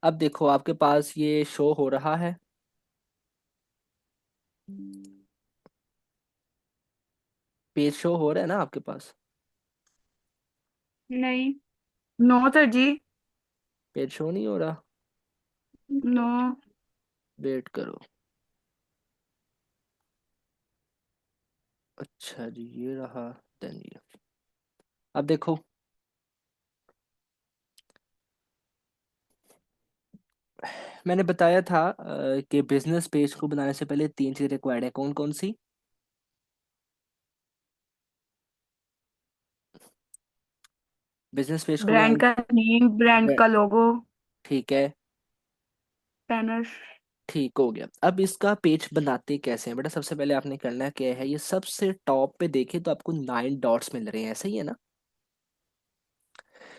अब देखो आपके पास ये शो हो रहा है। पेज शो हो रहा है ना आपके पास? नहीं। नो सर जी। पेज शो नहीं हो रहा? नो। वेट करो। अच्छा जी, ये रहा। देन ये। अब देखो। मैंने बताया था कि बिजनेस पेज को बनाने से पहले तीन चीज़ रिक्वायर्ड है, कौन कौन सी? बिजनेस पेज को ब्रांड बनाने। का नेम, ब्रांड ब- का लोगो, ठीक है। बैनर। ठीक हो गया। अब इसका पेज बनाते कैसे हैं बेटा? सबसे पहले आपने करना क्या है, ये सबसे टॉप पे देखे तो आपको 9 डॉट्स मिल रहे हैं, ऐसा ही है ना?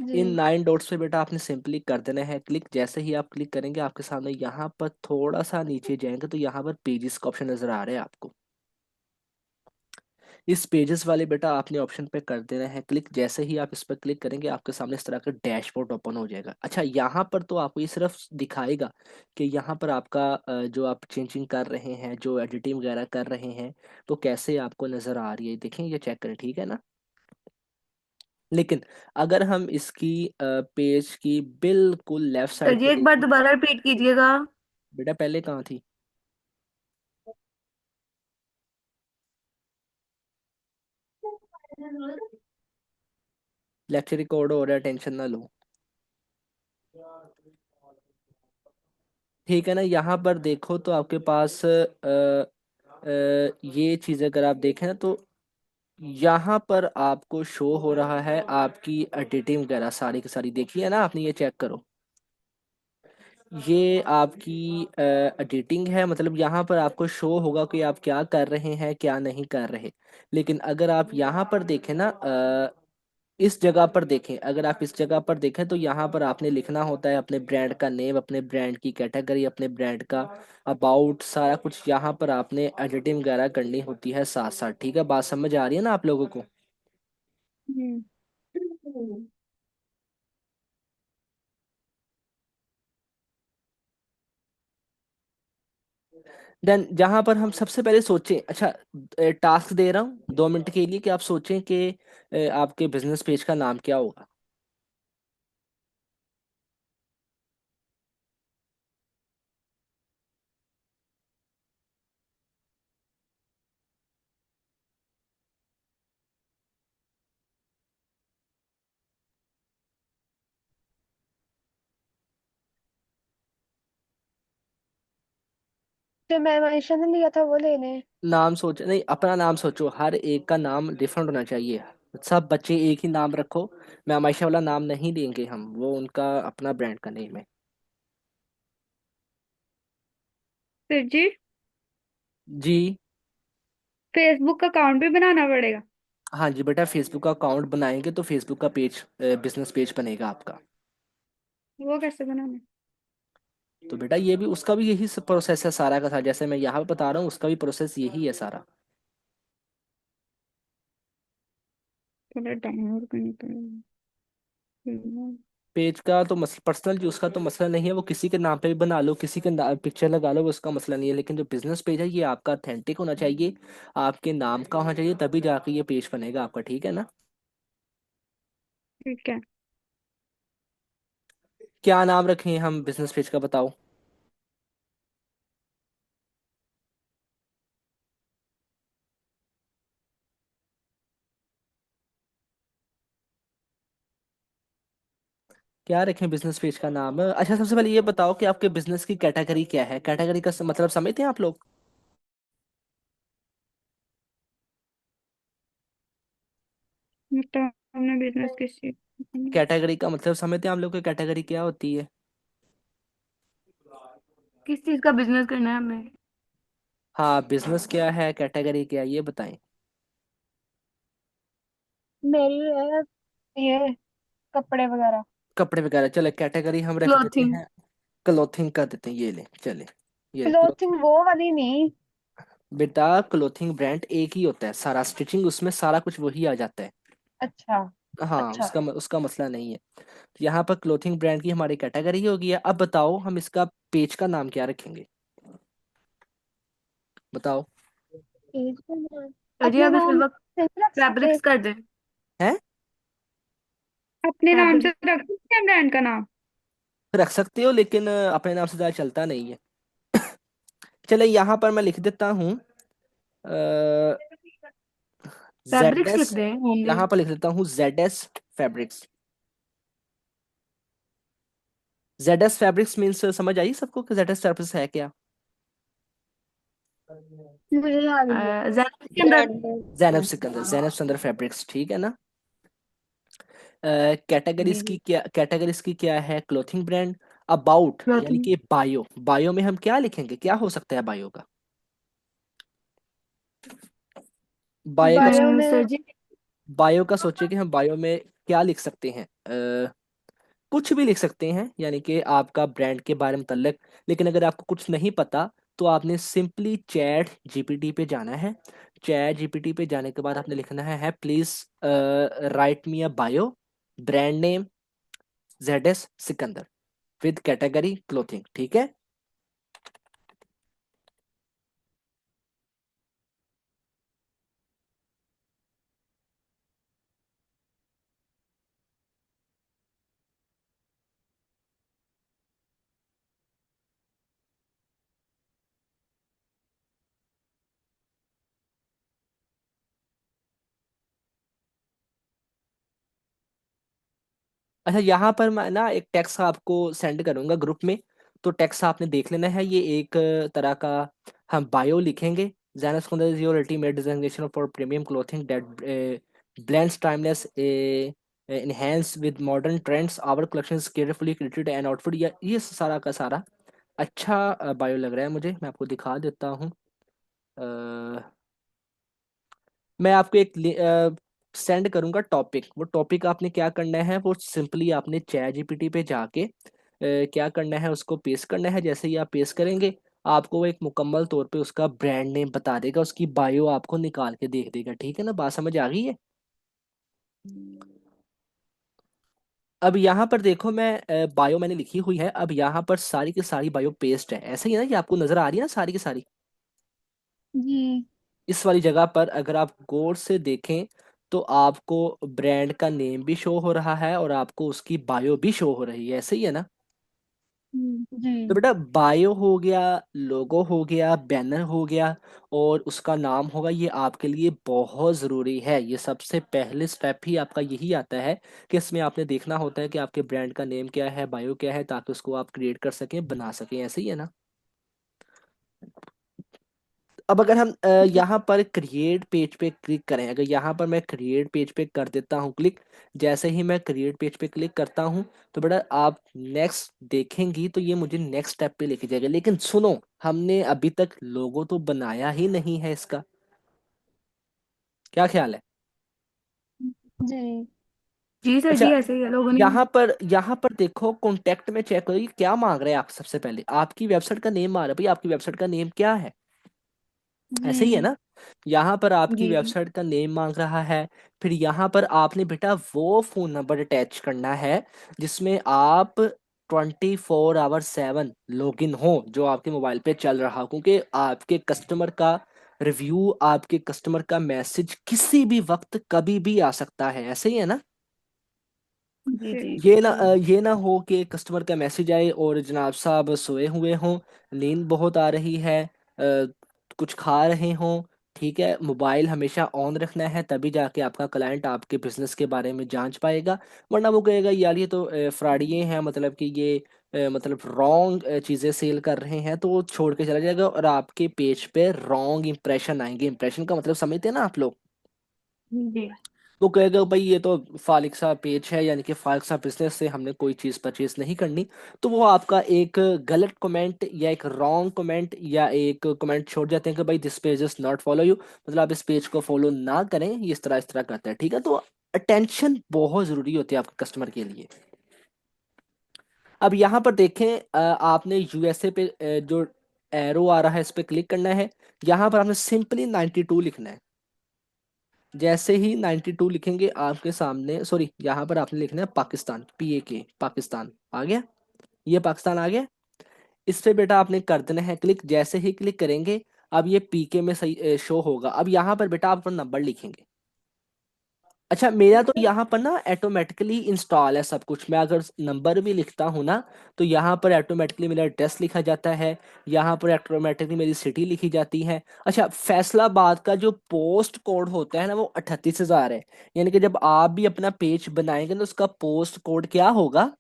जी। इन 9 डॉट्स पे बेटा आपने सिंपली कर देना है क्लिक। जैसे ही आप क्लिक करेंगे आपके सामने यहाँ पर थोड़ा सा नीचे जाएंगे तो यहाँ पर पेजेस का ऑप्शन नजर आ रहा है आपको। इस पेजेस वाले बेटा आपने ऑप्शन पे कर देना है क्लिक। जैसे ही आप इस पर क्लिक करेंगे आपके सामने इस तरह का डैशबोर्ड ओपन हो जाएगा। अच्छा, यहाँ पर तो आपको ये सिर्फ दिखाएगा कि यहाँ पर आपका जो आप चेंजिंग कर रहे हैं, जो एडिटिंग वगैरह कर रहे हैं, तो कैसे आपको नज़र आ रही है देखें, ये चेक करें, ठीक है ना? लेकिन अगर हम इसकी पेज की बिल्कुल लेफ्ट सर साइड जी पे एक बार देखें। दोबारा रिपीट कीजिएगा। बेटा पहले कहाँ थी? लेक्चर रिकॉर्ड हो रहा है, टेंशन ना लो। ठीक है ना? यहाँ पर देखो तो आपके पास ये चीज़ अगर आप देखें ना तो यहाँ पर आपको शो हो रहा है आपकी एडिटिंग वगैरह सारी की सारी, देखिए ना आपने, ये चेक करो। ये आपकी एडिटिंग है, मतलब यहाँ पर आपको शो होगा कि आप क्या कर रहे हैं क्या नहीं कर रहे। लेकिन अगर आप यहाँ पर देखें ना, इस जगह पर देखें, अगर आप इस जगह पर देखें तो यहाँ पर आपने लिखना होता है अपने ब्रांड का नेम, अपने ब्रांड की कैटेगरी, अपने ब्रांड का अबाउट, सारा कुछ यहाँ पर आपने एडिटिंग वगैरह करनी होती है साथ साथ। ठीक है, बात समझ आ रही है ना आप लोगों को? हम्म। देन जहां पर हम सबसे पहले सोचें, अच्छा टास्क दे रहा हूँ 2 मिनट के लिए कि आप सोचें कि आपके बिजनेस पेज का नाम क्या होगा। तो मैं मनीषा ने लिया था वो लेने। नाम सोच नहीं, अपना नाम सोचो, हर एक का नाम डिफरेंट होना चाहिए। सब बच्चे एक ही नाम रखो। मैं हमेशा वाला नाम नहीं लेंगे हम, वो उनका अपना ब्रांड का नेम है। सर जी जी। फेसबुक का अकाउंट भी बनाना पड़ेगा? हाँ जी बेटा, फेसबुक का अकाउंट बनाएंगे तो फेसबुक का पेज, बिजनेस पेज बनेगा आपका। वो कैसे बनाना? तो बेटा ये भी, उसका भी यही प्रोसेस है सारा का सारा, जैसे मैं यहाँ पे बता रहा हूँ उसका भी प्रोसेस यही है सारा। थोड़ा डाउनलोड करनी पड़ेगा। पेज का तो पर्सनल जी उसका तो मसला नहीं है, वो किसी के नाम पे भी बना लो, किसी के पिक्चर लगा लो, वो उसका मसला नहीं है। लेकिन जो बिजनेस पेज है ये आपका अथेंटिक होना चाहिए, आपके नाम का होना चाहिए, तभी जाके ये पेज बनेगा आपका, ठीक है ना? ठीक है। क्या नाम रखें हम बिजनेस पेज का, बताओ? क्या रखें बिजनेस पेज का नाम? अच्छा, सबसे पहले ये बताओ कि आपके बिजनेस की कैटेगरी क्या है? कैटेगरी का मतलब समझते हैं आप लोग? मतलब हमने बिजनेस किस चीज का करना है? कैटेगरी का मतलब समझते हैं आप लोग की कैटेगरी क्या होती है? किस चीज का बिजनेस करना है हमें? हाँ, बिजनेस क्या है, कैटेगरी क्या है, ये बताएं। मेरी है ये कपड़े वगैरह। कपड़े वगैरह, चले कैटेगरी हम रख देते क्लोथिंग। हैं। क्लोथिंग कर देते हैं, ये ले चले। ये क्लोथिंग। क्लोथिंग वो वाली नहीं। बेटा क्लोथिंग ब्रांड एक ही होता है, सारा स्टिचिंग उसमें सारा कुछ वही आ जाता है। अच्छा। हाँ, अच्छा। उसका उसका मसला नहीं है। तो यहाँ पर क्लोथिंग ब्रांड की हमारी कैटेगरी होगी है। अब बताओ हम इसका पेज का नाम क्या रखेंगे, बताओ। पेज का नाम चलिए अपने अभी नाम फिलहाल से नहीं रख सकते? फैब्रिक्स कर दें। हैं? अपने नाम से फैब्रिक। रख सकते हैं ब्रांड का नाम? रख सकते हो, लेकिन अपने नाम से ज़्यादा चलता नहीं है। चले यहाँ पर मैं लिख देता हूँ जेड फैब्रिक्स एस। लिख दें होंगे। यहाँ पर लिख देता हूँ ZS fabrics. ZS fabrics means समझ आई सबको कि ZS फैब्रिक्स है क्या? मुझे याद नहीं है। जैनब के अंदर। ब्रांड जैनब सिकंदर फैब्रिक्स, ठीक है ना। कैटेगरीज जी की जी। क्या, कैटेगरीज की क्या है, क्लोथिंग ब्रांड। अबाउट यानी क्लोथिंग। कि बायो, बायो में हम क्या लिखेंगे, क्या हो सकता है बायो का? बायो का, बायो सर में। जी। बायो का सोचिए कि हम बायो में क्या लिख सकते हैं। कुछ भी लिख सकते हैं, यानी कि आपका ब्रांड के बारे में मुतल्लिक। लेकिन अगर आपको कुछ नहीं पता तो आपने सिंपली चैट जीपीटी पे जाना है। चैट जीपीटी पे जाने के बाद आपने लिखना है please right me a bio, brand name ZS Sikandar with category clothing, ठीक है। अच्छा, यहाँ पर मैं ना एक टेक्स्ट आपको सेंड करूंगा ग्रुप में। तो टेक्स्ट आपने देख लेना है, ये एक तरह का हम बायो लिखेंगे। Zenith Kunda is your ultimate designation for premium clothing that blends timeless enhanced with modern trends. Our collection is carefully curated and outfit, ये सारा का सारा अच्छा बायो लग रहा है मुझे। मैं आपको दिखा देता हूँ। मैं आपको एक सेंड करूंगा टॉपिक। वो टॉपिक आपने क्या करना है, वो सिंपली आपने चैट जीपीटी पे जाके क्या करना है, उसको पेस्ट करना है। जैसे ही आप पेस्ट करेंगे, आपको वो एक मुकम्मल तौर पे उसका ब्रांड नेम बता देगा, उसकी बायो आपको निकाल के देख देगा, ठीक है ना। बात समझ आ गई है? अब यहाँ पर देखो, मैं बायो मैंने लिखी हुई है। अब यहाँ पर सारी की सारी बायो पेस्ट है, ऐसा ही है ना, कि आपको नजर आ रही है ना सारी की सारी। जी। इस वाली जगह पर अगर आप गौर से देखें तो आपको ब्रांड का नेम भी शो हो रहा है और आपको उसकी बायो भी शो हो रही है, ऐसे ही है ना। जी। तो बेटा बायो हो गया, लोगो हो गया, बैनर हो गया, और उसका नाम होगा, ये आपके लिए बहुत ज़रूरी है। ये सबसे पहले स्टेप ही आपका यही आता है कि इसमें आपने देखना होता है कि आपके ब्रांड का नेम क्या है, बायो क्या है, ताकि उसको आप क्रिएट कर सकें, बना सकें, ऐसे ही है ना। अब अगर हम यहाँ पर क्रिएट पेज पे क्लिक करें, अगर यहाँ पर मैं क्रिएट पेज पे कर देता हूँ क्लिक, जैसे ही मैं क्रिएट पेज पे क्लिक करता हूँ तो बेटा आप नेक्स्ट देखेंगी तो ये मुझे नेक्स्ट स्टेप पे लेके जाएगा। लेकिन सुनो, हमने अभी तक लोगो तो बनाया ही नहीं है इसका, क्या ख्याल है? जी। जी सर अच्छा, जी, ऐसे ही है लोगों ने। यहाँ पर देखो, कॉन्टेक्ट में चेक करो, ये क्या मांग रहे हैं आप। सबसे पहले आपकी वेबसाइट का नेम मांग रहा है, भाई आपकी वेबसाइट का नेम क्या है, ऐसे ही है जी। ना। यहाँ पर आपकी जी जी। वेबसाइट का नेम मांग रहा है। फिर यहाँ पर आपने बेटा वो फोन नंबर अटैच करना है जिसमें आप 24/7 लॉग इन हो, जो आपके मोबाइल पे चल रहा हो, क्योंकि आपके कस्टमर का रिव्यू, आपके कस्टमर का मैसेज किसी भी वक्त कभी भी आ सकता है, ऐसे ही है ना। जी जी। ये ना हो कि कस्टमर का मैसेज आए और जनाब साहब सोए हुए हों, नींद बहुत आ रही है, कुछ खा रहे हों। ठीक है, मोबाइल हमेशा ऑन रखना है, तभी जाके आपका क्लाइंट आपके बिजनेस के बारे में जांच पाएगा। वरना वो कहेगा यार ये तो फ्रॉडिये हैं, मतलब कि ये मतलब रॉन्ग चीज़ें सेल कर रहे हैं, तो वो छोड़ के चला जाएगा और आपके पेज पे रॉन्ग इंप्रेशन आएंगे। इंप्रेशन का मतलब समझते हैं ना आप लोग। जी वो कहेगा भाई ये तो फालिक सा पेज है, यानी कि फालिक सा बिजनेस से हमने कोई चीज़ परचेज नहीं करनी। तो वो आपका एक गलत कमेंट या एक रॉन्ग कमेंट या एक कमेंट छोड़ जाते हैं कि भाई this page is not follow you, मतलब आप इस पेज को फॉलो ना करें, ये इस तरह करता है, ठीक है। तो अटेंशन बहुत ज़रूरी होती है आपके कस्टमर के लिए। अब यहाँ पर देखें, आपने यूएसए पे जो एरो आ रहा है इस पे क्लिक करना है। यहाँ पर आपने सिंपली 92 लिखना है। जैसे ही 92 लिखेंगे आपके सामने, सॉरी यहाँ पर आपने लिखना है पाकिस्तान, PAK, पाकिस्तान आ गया, ये पाकिस्तान आ गया। इस पे बेटा आपने कर देना है क्लिक। जैसे ही क्लिक करेंगे अब ये PK में सही शो होगा। अब यहाँ पर बेटा आप अपना नंबर लिखेंगे। अच्छा, मेरा तो यहाँ पर ना ऑटोमेटिकली इंस्टॉल है सब कुछ। मैं अगर नंबर भी लिखता हूँ ना तो यहाँ पर ऑटोमेटिकली मेरा एड्रेस लिखा जाता है, यहाँ पर ऑटोमेटिकली मेरी सिटी लिखी जाती है। अच्छा, फैसलाबाद का जो पोस्ट कोड होता है ना वो 38,000 है। यानी कि जब आप भी अपना पेज बनाएंगे तो उसका पोस्ट कोड क्या होगा?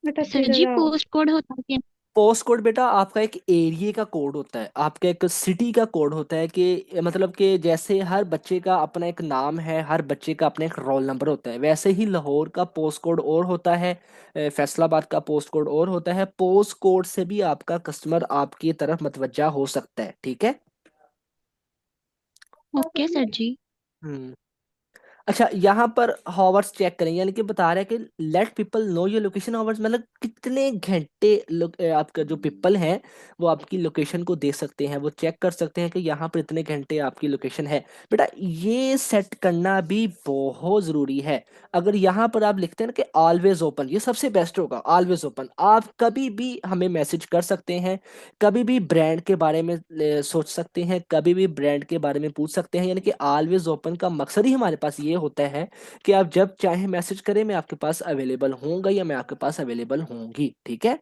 अठतीस सर जी हजार पोस्ट कोड होता है क्या? पोस्ट कोड बेटा आपका एक एरिया का कोड होता है, आपका एक सिटी का कोड होता है। कि मतलब कि जैसे हर बच्चे का अपना एक नाम है, हर बच्चे का अपना एक रोल नंबर होता है, वैसे ही लाहौर का पोस्ट कोड और होता है, फैसलाबाद का पोस्ट कोड और होता है। पोस्ट कोड से भी आपका कस्टमर आपकी तरफ मतवज्जा हो सकता है, ठीक है। ओके सर जी। हम्म। अच्छा, यहाँ पर हॉवर्स चेक करें, यानी कि बता रहा है कि let people know your location hours, मतलब कितने घंटे आपका जो पीपल हैं वो आपकी लोकेशन को देख सकते हैं, वो चेक कर सकते हैं कि यहाँ पर इतने घंटे आपकी लोकेशन है। बेटा ये सेट करना भी बहुत ज़रूरी है। अगर यहाँ पर आप लिखते हैं ना कि ऑलवेज ओपन, ये सबसे बेस्ट होगा। ऑलवेज ओपन, आप कभी भी हमें मैसेज कर सकते हैं, कभी भी ब्रांड के बारे में सोच सकते हैं, कभी भी ब्रांड के बारे में पूछ सकते हैं। यानी कि ऑलवेज ओपन का मकसद ही हमारे पास ये होता है कि आप जब चाहे मैसेज करें, मैं आपके पास अवेलेबल होऊंगा या मैं आपके पास अवेलेबल होंगी, ठीक है।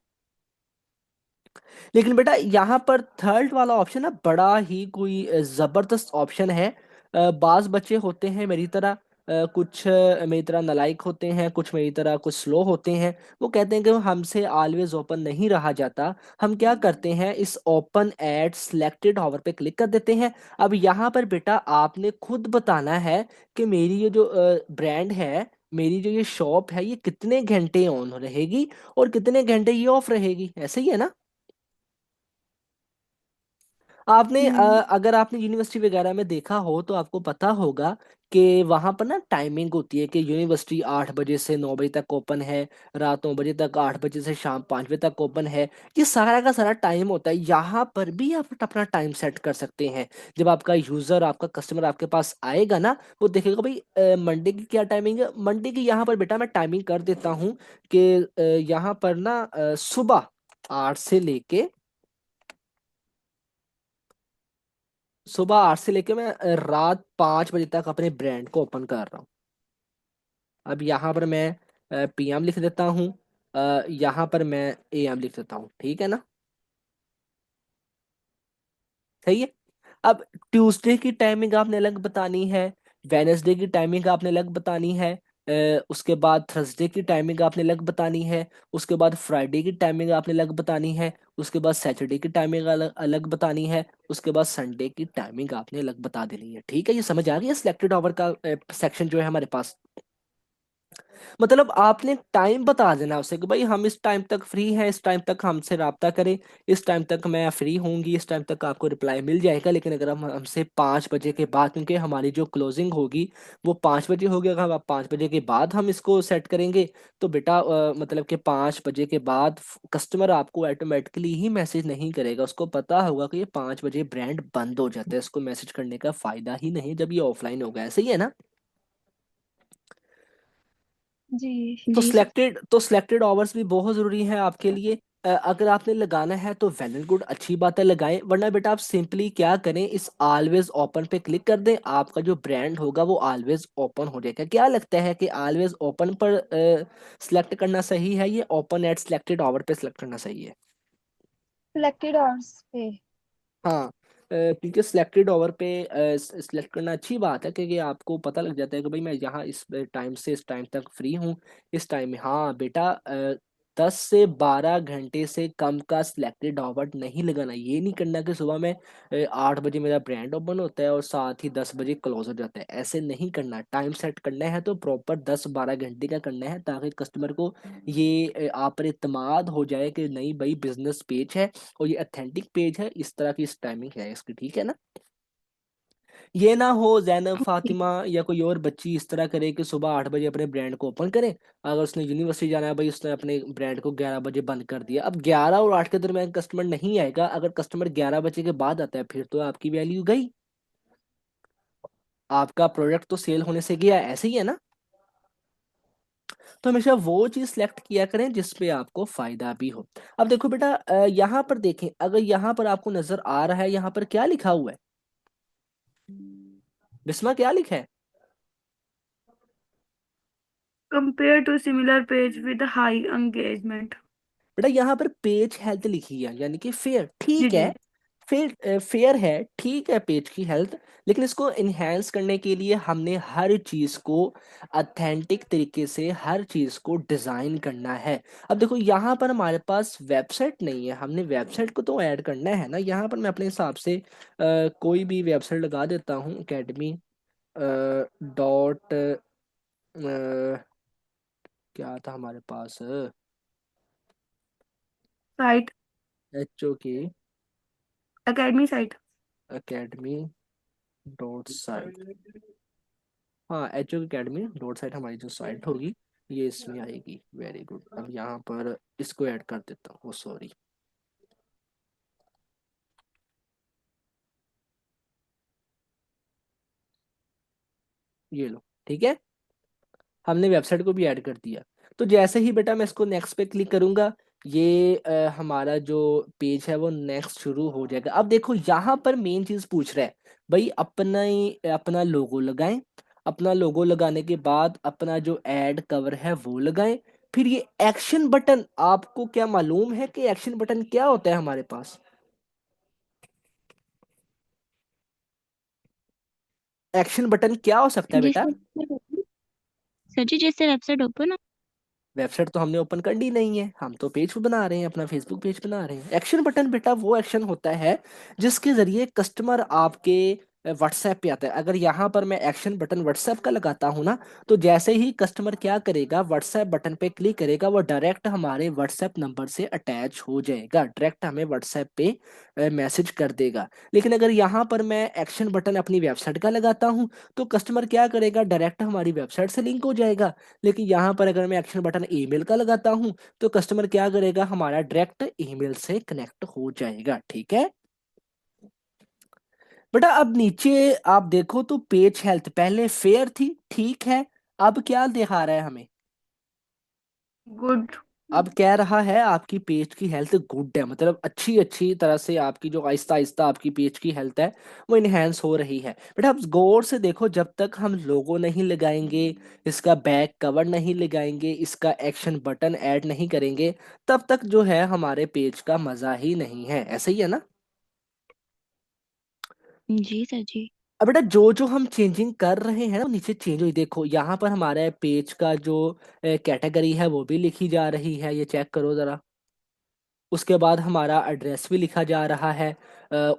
लेकिन बेटा यहाँ पर थर्ड वाला ऑप्शन ना बड़ा ही कोई जबरदस्त ऑप्शन है। बाज बच्चे होते हैं मेरी तरह, कुछ मेरी तरह नालायक होते हैं, कुछ मेरी तरह कुछ स्लो होते हैं। वो कहते हैं कि हमसे ऑलवेज ओपन नहीं रहा जाता। हम क्या करते हैं, इस ओपन एट सिलेक्टेड ऑवर पे क्लिक कर देते हैं। अब यहाँ पर बेटा आपने खुद बताना है कि मेरी ये जो ब्रांड है, मेरी जो ये शॉप है, ये कितने घंटे ऑन रहेगी और कितने घंटे ये ऑफ रहेगी, ऐसे ही है ना। आपने हम्म। अगर आपने यूनिवर्सिटी वगैरह में देखा हो तो आपको पता होगा कि वहां पर ना टाइमिंग होती है कि यूनिवर्सिटी 8 बजे से 9 बजे तक ओपन है, रात 9 बजे तक, 8 बजे से शाम 5 बजे तक ओपन है। ये सारा का सारा टाइम होता है। यहाँ पर भी आप अपना टाइम सेट कर सकते हैं। जब आपका यूजर, आपका कस्टमर आपके पास आएगा ना, वो देखेगा भाई मंडे की क्या टाइमिंग है। मंडे की यहाँ पर बेटा मैं टाइमिंग कर देता हूँ कि यहाँ पर ना सुबह 8 से लेके मैं रात 5 बजे तक अपने ब्रांड को ओपन कर रहा हूँ। अब यहाँ पर मैं PM लिख देता हूँ, यहाँ पर मैं AM लिख देता हूँ, ठीक है ना। सही है। अब ट्यूसडे की टाइमिंग आपने अलग बतानी है, वेनेसडे की टाइमिंग आपने अलग बतानी है, उसके बाद थर्सडे की टाइमिंग आपने अलग बतानी है, उसके बाद फ्राइडे की टाइमिंग आपने अलग बतानी है, उसके बाद सैटरडे की टाइमिंग अलग अलग बतानी है, उसके बाद संडे की टाइमिंग आपने अलग बता देनी है, ठीक है। ये समझ आ गई है सिलेक्टेड आवर का सेक्शन जो है हमारे पास। मतलब आपने टाइम बता देना उसे कि भाई हम इस टाइम तक फ्री हैं, इस टाइम तक हमसे रब्ता करें, इस टाइम तक मैं फ्री होंगी, इस टाइम तक आपको रिप्लाई मिल जाएगा। लेकिन अगर हम हमसे 5 बजे के बाद, क्योंकि हमारी जो क्लोजिंग होगी वो 5 बजे होगी, अगर हम 5 बजे के बाद हम इसको सेट करेंगे तो बेटा मतलब कि 5 बजे के बाद कस्टमर आपको ऑटोमेटिकली ही मैसेज नहीं करेगा। उसको पता होगा कि ये 5 बजे ब्रांड बंद हो जाता है, इसको मैसेज करने का फायदा ही नहीं जब ये ऑफलाइन होगा, ऐसे ही है ना। जी। जी सर। तो सिलेक्टेड आवर्स भी बहुत ज़रूरी है आपके लिए। अगर आपने लगाना है तो वेल एंड गुड, अच्छी बात है, लगाएं। वरना बेटा आप सिंपली क्या करें, इस ऑलवेज ओपन पे क्लिक कर दें, आपका जो ब्रांड होगा वो ऑलवेज ओपन हो जाएगा। क्या लगता है कि ऑलवेज ओपन पर सिलेक्ट करना सही है, ये ओपन एट सिलेक्टेड आवर पे सिलेक्ट करना सही है? सिलेक्टेड आवर्स पे। हाँ, क्योंकि सिलेक्टेड ओवर पे सिलेक्ट करना अच्छी बात है, क्योंकि आपको पता लग जाता है कि भाई मैं यहाँ इस टाइम से इस टाइम तक फ्री हूँ। इस टाइम में हाँ बेटा 10 से 12 घंटे से कम का सिलेक्टेड ओवर नहीं लगाना। ये नहीं करना कि सुबह में 8 बजे मेरा ब्रांड ओपन होता है और साथ ही 10 बजे क्लोज हो जाता है, ऐसे नहीं करना। टाइम सेट करना है तो प्रॉपर 10-12 घंटे का करना है, ताकि कस्टमर को ये आप पर इत्मीनान हो जाए कि नहीं भाई बिजनेस पेज है और ये अथेंटिक पेज है, इस तरह की इस टाइमिंग है इसकी, ठीक है ना। ये ना हो जैनब ओके। फातिमा या कोई और बच्ची इस तरह करे कि सुबह 8 बजे अपने ब्रांड को ओपन करे, अगर उसने यूनिवर्सिटी जाना है भाई उसने अपने ब्रांड को 11 बजे बंद कर दिया। अब 11 और 8 के दरमियान कस्टमर नहीं आएगा, अगर कस्टमर 11 बजे के बाद आता है फिर तो आपकी वैल्यू गई। आपका प्रोडक्ट तो सेल होने से गया, ऐसे ही है ना। तो हमेशा वो चीज सेलेक्ट किया करें जिस पे आपको फायदा भी हो। अब देखो बेटा, यहाँ पर देखें, अगर यहाँ पर आपको नजर आ रहा है, यहाँ पर क्या लिखा हुआ है बिस्मा, क्या लिखा है? Compare to similar page with high engagement. बेटा यहाँ पर पेज हेल्थ लिखी है, यानी कि फेयर, जी ठीक जी। है। फेयर फेयर है, ठीक है, पेज की हेल्थ। लेकिन इसको इनहेंस करने के लिए हमने हर चीज को ऑथेंटिक तरीके से हर चीज को डिजाइन करना है। अब देखो यहाँ पर हमारे पास वेबसाइट नहीं है, हमने वेबसाइट को तो ऐड करना है ना। यहाँ पर मैं अपने हिसाब से कोई भी वेबसाइट लगा देता हूँ, अकेडमी डॉट क्या था हमारे पास, site. HOK academy site. Academy dot site. हाँ, HOK अकेडमी डॉट साइट हमारी जो साइट होगी ये इसमें आएगी। Very good. अब यहाँ पर इसको ऐड कर देता हूँ, सॉरी, ये लो, ठीक है, हमने वेबसाइट को भी ऐड कर दिया। तो जैसे ही बेटा मैं इसको नेक्स्ट पे क्लिक करूंगा, ये हमारा जो पेज है वो नेक्स्ट शुरू हो जाएगा। अब देखो यहाँ पर मेन चीज पूछ रहा है, भाई अपना लोगो लगाएं। अपना लोगो लगाने के बाद अपना जो एड कवर है वो लगाएं। फिर ये एक्शन बटन, आपको क्या मालूम है कि एक्शन बटन क्या होता है हमारे पास? एक्शन बटन क्या हो सकता है बेटा? जैसे सर जी, जैसे वेबसाइट ओपन हो। वेबसाइट तो हमने ओपन कर ली नहीं है, हम तो पेज बना रहे हैं, अपना फेसबुक पेज बना रहे हैं। एक्शन बटन बेटा वो एक्शन होता है जिसके जरिए कस्टमर आपके व्हाट्सएप पे आता है। अगर यहाँ पर मैं एक्शन बटन व्हाट्सएप का लगाता हूँ ना, तो जैसे ही कस्टमर क्या करेगा, व्हाट्सएप बटन पे क्लिक करेगा, वो डायरेक्ट हमारे व्हाट्सएप नंबर से अटैच हो जाएगा, डायरेक्ट हमें व्हाट्सएप पे मैसेज कर देगा। लेकिन अगर यहाँ पर मैं एक्शन बटन अपनी वेबसाइट का लगाता हूँ, तो कस्टमर क्या करेगा, डायरेक्ट हमारी वेबसाइट से लिंक हो जाएगा। लेकिन यहाँ पर अगर मैं एक्शन बटन ईमेल का लगाता हूँ, तो कस्टमर क्या करेगा, हमारा डायरेक्ट ईमेल से कनेक्ट हो जाएगा, ठीक है बेटा। अब नीचे आप देखो तो पेज हेल्थ पहले फेयर थी, ठीक है, अब क्या दिखा रहा है हमें? गुड। अब कह रहा है आपकी पेज की हेल्थ गुड है, मतलब अच्छी अच्छी तरह से आपकी जो आहिस्ता आहिस्ता आपकी पेज की हेल्थ है वो इनहेंस हो रही है। बेटा आप गौर से देखो, जब तक हम लोगो नहीं लगाएंगे, इसका बैक कवर नहीं लगाएंगे, इसका एक्शन बटन ऐड नहीं करेंगे, तब तक जो है हमारे पेज का मजा ही नहीं है, ऐसे ही है ना। जी सर जी। अब बेटा जो जो हम चेंजिंग कर रहे हैं ना, वो नीचे चेंज हुई, देखो यहाँ पर हमारे पेज का जो कैटेगरी है वो भी लिखी जा रही है, ये चेक करो जरा। उसके बाद हमारा एड्रेस भी लिखा जा रहा है।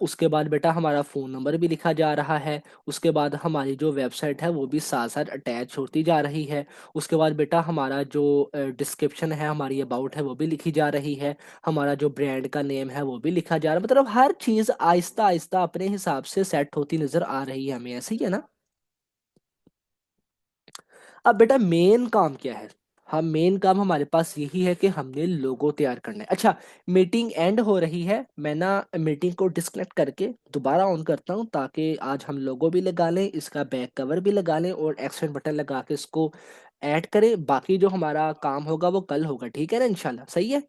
उसके बाद बेटा हमारा फ़ोन नंबर भी लिखा जा रहा है। उसके बाद हमारी जो वेबसाइट है वो भी साथ साथ अटैच होती जा रही है। उसके बाद बेटा हमारा जो डिस्क्रिप्शन है, हमारी अबाउट है, वो भी लिखी जा रही है। हमारा जो ब्रांड का नेम है वो भी लिखा जा रहा है। मतलब हर चीज़ आहिस्ता आहिस्ता अपने हिसाब से सेट होती नज़र आ रही है हमें, ऐसे ही है ना। अब बेटा मेन काम क्या है? हम मेन काम हमारे पास यही है कि हमने लोगो तैयार करना है। अच्छा, मीटिंग एंड हो रही है, मैं ना मीटिंग को डिस्कनेक्ट करके दोबारा ऑन करता हूँ, ताकि आज हम लोगो भी लगा लें, इसका बैक कवर भी लगा लें और एक्शन बटन लगा के इसको ऐड करें। बाकी जो हमारा काम होगा वो कल होगा, ठीक है ना, इंशाल्लाह, सही है।